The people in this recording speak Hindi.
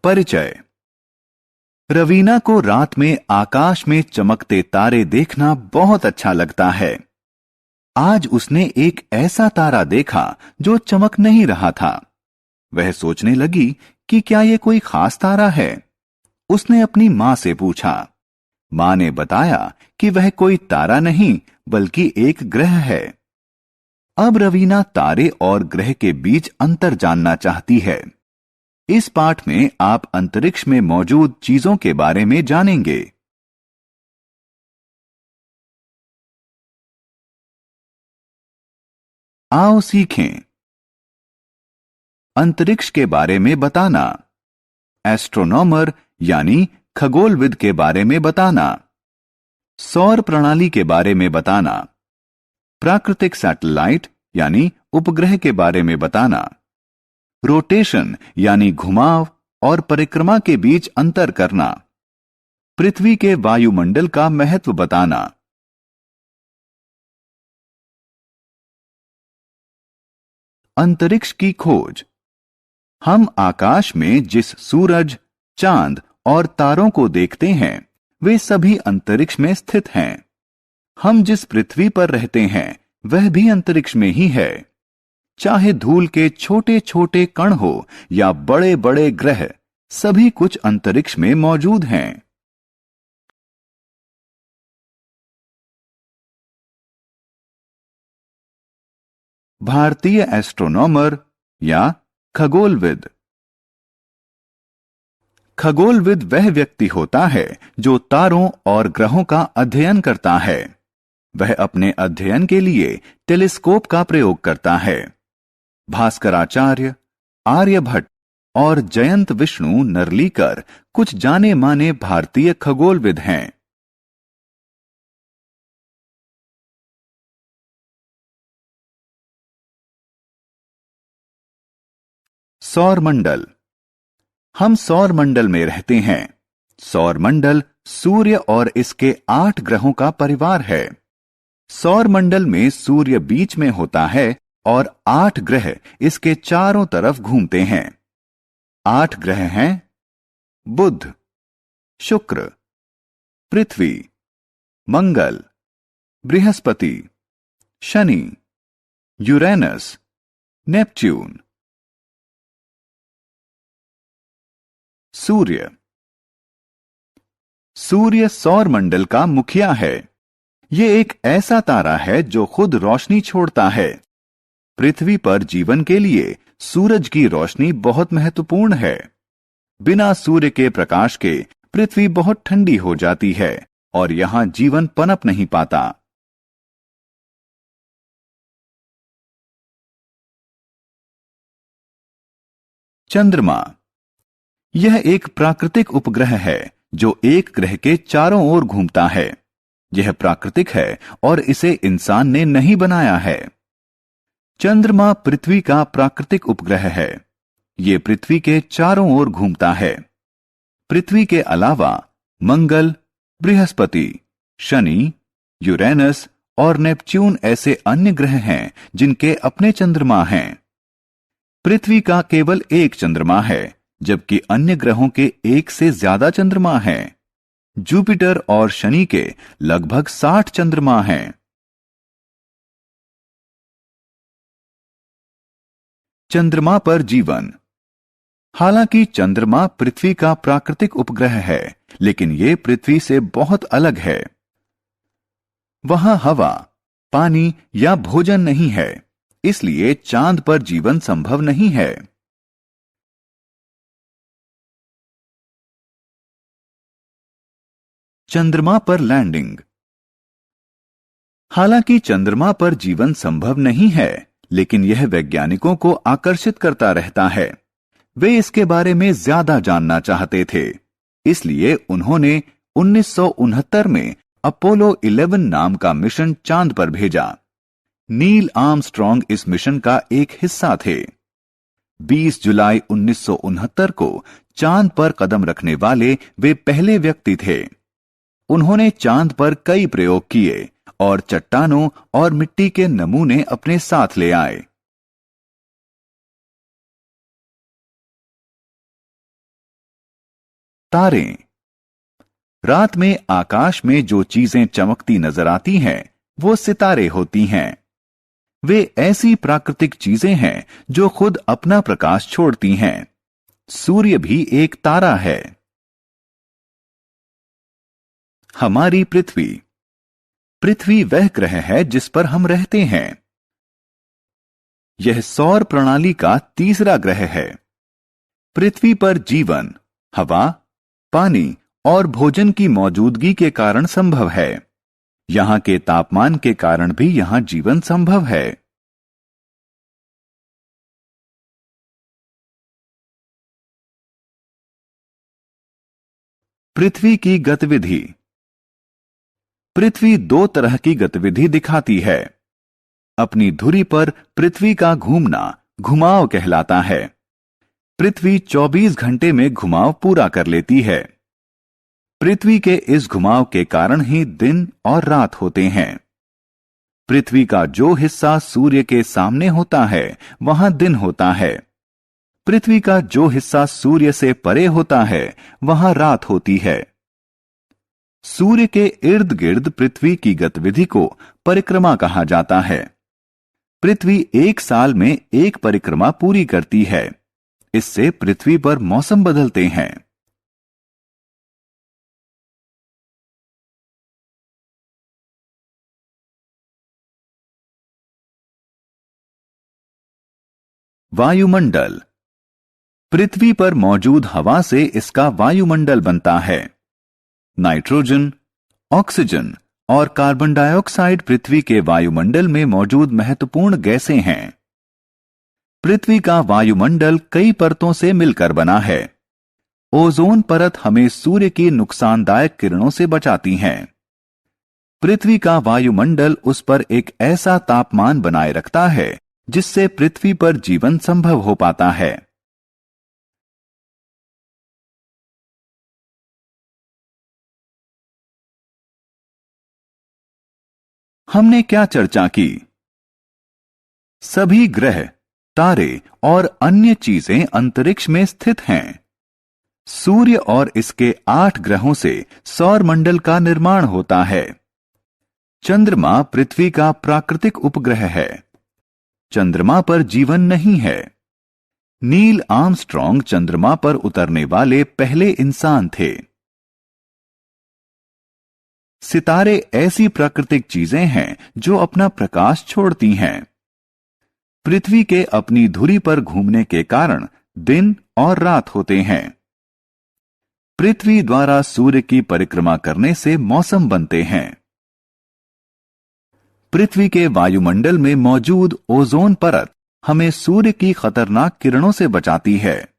परिचय। रवीना को रात में आकाश में चमकते तारे देखना बहुत अच्छा लगता है। आज उसने एक ऐसा तारा देखा जो चमक नहीं रहा था। वह सोचने लगी कि क्या यह कोई खास तारा है। उसने अपनी मां से पूछा। मां ने बताया कि वह कोई तारा नहीं बल्कि एक ग्रह है। अब रवीना तारे और ग्रह के बीच अंतर जानना चाहती है। इस पाठ में आप अंतरिक्ष में मौजूद चीजों के बारे में जानेंगे। आओ सीखें। अंतरिक्ष के बारे में बताना। एस्ट्रोनॉमर यानी खगोलविद के बारे में बताना। सौर प्रणाली के बारे में बताना। प्राकृतिक सैटेलाइट यानी उपग्रह के बारे में बताना। रोटेशन यानी घुमाव और परिक्रमा के बीच अंतर करना। पृथ्वी के वायुमंडल का महत्व बताना। अंतरिक्ष की खोज। हम आकाश में जिस सूरज, चांद और तारों को देखते हैं वे सभी अंतरिक्ष में स्थित हैं। हम जिस पृथ्वी पर रहते हैं वह भी अंतरिक्ष में ही है। चाहे धूल के छोटे छोटे कण हो या बड़े बड़े ग्रह, सभी कुछ अंतरिक्ष में मौजूद हैं। भारतीय एस्ट्रोनॉमर या खगोलविद। खगोलविद वह व्यक्ति होता है जो तारों और ग्रहों का अध्ययन करता है। वह अपने अध्ययन के लिए टेलीस्कोप का प्रयोग करता है। भास्कराचार्य, आर्यभट्ट और जयंत विष्णु नरलीकर कुछ जाने माने भारतीय खगोलविद हैं। सौरमंडल। हम सौरमंडल में रहते हैं। सौरमंडल सूर्य और इसके 8 ग्रहों का परिवार है। सौरमंडल में सूर्य बीच में होता है और 8 ग्रह इसके चारों तरफ घूमते हैं। 8 ग्रह हैं बुध, शुक्र, पृथ्वी, मंगल, बृहस्पति, शनि, यूरेनस, नेपच्यून। सूर्य। सूर्य सौरमंडल का मुखिया है। यह एक ऐसा तारा है जो खुद रोशनी छोड़ता है। पृथ्वी पर जीवन के लिए सूरज की रोशनी बहुत महत्वपूर्ण है। बिना सूर्य के प्रकाश के पृथ्वी बहुत ठंडी हो जाती है और यहां जीवन पनप नहीं पाता। चंद्रमा। यह एक प्राकृतिक उपग्रह है जो एक ग्रह के चारों ओर घूमता है। यह प्राकृतिक है और इसे इंसान ने नहीं बनाया है। चंद्रमा पृथ्वी का प्राकृतिक उपग्रह है। यह पृथ्वी के चारों ओर घूमता है। पृथ्वी के अलावा मंगल, बृहस्पति, शनि, यूरेनस और नेपच्यून ऐसे अन्य ग्रह हैं जिनके अपने चंद्रमा हैं। पृथ्वी का केवल एक चंद्रमा है जबकि अन्य ग्रहों के 1 से ज्यादा चंद्रमा हैं। जुपिटर और शनि के लगभग 60 चंद्रमा हैं। चंद्रमा पर जीवन। हालांकि चंद्रमा पृथ्वी का प्राकृतिक उपग्रह है, लेकिन यह पृथ्वी से बहुत अलग है। वहां हवा, पानी या भोजन नहीं है, इसलिए चांद पर जीवन संभव नहीं है। चंद्रमा पर लैंडिंग। हालांकि चंद्रमा पर जीवन संभव नहीं है, लेकिन यह वैज्ञानिकों को आकर्षित करता रहता है। वे इसके बारे में ज्यादा जानना चाहते थे, इसलिए उन्होंने 1969 में अपोलो 11 नाम का मिशन चांद पर भेजा। नील आर्मस्ट्रॉन्ग इस मिशन का एक हिस्सा थे। 20 जुलाई 1969 को चांद पर कदम रखने वाले वे पहले व्यक्ति थे। उन्होंने चांद पर कई प्रयोग किए और चट्टानों और मिट्टी के नमूने अपने साथ ले आए। तारे। रात में आकाश में जो चीजें चमकती नजर आती हैं, वो सितारे होती हैं। वे ऐसी प्राकृतिक चीजें हैं जो खुद अपना प्रकाश छोड़ती हैं। सूर्य भी एक तारा है। हमारी पृथ्वी। पृथ्वी वह ग्रह है जिस पर हम रहते हैं। यह सौर प्रणाली का तीसरा ग्रह है। पृथ्वी पर जीवन, हवा, पानी और भोजन की मौजूदगी के कारण संभव है। यहां के तापमान के कारण भी यहां जीवन संभव है। पृथ्वी की गतिविधि। पृथ्वी दो तरह की गतिविधि दिखाती है। अपनी धुरी पर पृथ्वी का घूमना घुमाव कहलाता है। पृथ्वी 24 घंटे में घुमाव पूरा कर लेती है। पृथ्वी के इस घुमाव के कारण ही दिन और रात होते हैं। पृथ्वी का जो हिस्सा सूर्य के सामने होता है, वहां दिन होता है। पृथ्वी का जो हिस्सा सूर्य से परे होता है, वहां रात होती है। सूर्य के इर्द गिर्द पृथ्वी की गतिविधि को परिक्रमा कहा जाता है। पृथ्वी एक साल में एक परिक्रमा पूरी करती है। इससे पृथ्वी पर मौसम बदलते हैं। वायुमंडल। पृथ्वी पर मौजूद हवा से इसका वायुमंडल बनता है। नाइट्रोजन, ऑक्सीजन और कार्बन डाइऑक्साइड पृथ्वी के वायुमंडल में मौजूद महत्वपूर्ण गैसें हैं। पृथ्वी का वायुमंडल कई परतों से मिलकर बना है। ओजोन परत हमें सूर्य की नुकसानदायक किरणों से बचाती है। पृथ्वी का वायुमंडल उस पर एक ऐसा तापमान बनाए रखता है जिससे पृथ्वी पर जीवन संभव हो पाता है। हमने क्या चर्चा की? सभी ग्रह, तारे और अन्य चीजें अंतरिक्ष में स्थित हैं। सूर्य और इसके 8 ग्रहों से सौर मंडल का निर्माण होता है। चंद्रमा पृथ्वी का प्राकृतिक उपग्रह है। चंद्रमा पर जीवन नहीं है। नील आर्मस्ट्रॉन्ग चंद्रमा पर उतरने वाले पहले इंसान थे। सितारे ऐसी प्राकृतिक चीजें हैं जो अपना प्रकाश छोड़ती हैं। पृथ्वी के अपनी धुरी पर घूमने के कारण दिन और रात होते हैं। पृथ्वी द्वारा सूर्य की परिक्रमा करने से मौसम बनते हैं। पृथ्वी के वायुमंडल में मौजूद ओजोन परत हमें सूर्य की खतरनाक किरणों से बचाती है।